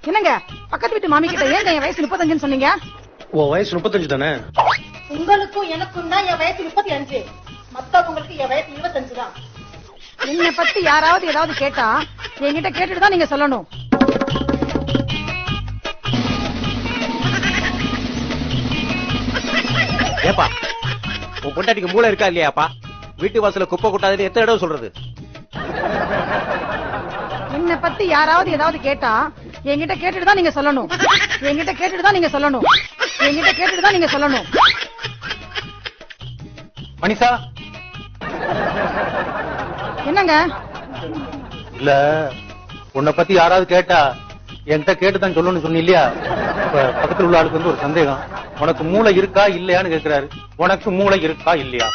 என்னங்க பக்கத்து வீட்டு மாமி கிட்ட ஏங்க என் வயசு 35 சொன்னீங்க? உன் வயசு 35 தானே? உங்களுக்கும் எனக்கும் தான் என் வயசு 35. மத்தவங்களுக்கு என் வயசு 25 தான். என்னை பத்தி யாராவது ஏதாவது கேட்டா என்கிட்ட கேட்டுட்டு தான் நீங்க சொல்லணும். ஏப்பா உன் பொண்டாட்டிக்கு மூளை இருக்கா இல்லையாப்பா? வீட்டு வாசல குப்பை கொட்டாதுன்னு எத்தனை இடம் சொல்றது? என்னை பத்தி யாராவது ஏதாவது கேட்டா என்கிட்ட கேட்டுட்டு தான் நீங்க சொல்லணும். என்கிட்ட கேட்டுட்டு தான் நீங்க சொல்லணும். என்கிட்ட கேட்டுட்டு தான் நீங்க சொல்லணும். மணிஷா என்னங்க? இல்ல உன்னை பத்தி யாராவது கேட்டா என்கிட்ட கேட்டுதான் சொல்லணும்னு சொன்ன இல்லையா? பக்கத்துல உள்ள ஆளுக்கு ஒரு சந்தேகம், உனக்கு மூளை இருக்கா இல்லையான்னு கேக்குறாரு. உனக்கு மூளை இருக்கா இல்லையா?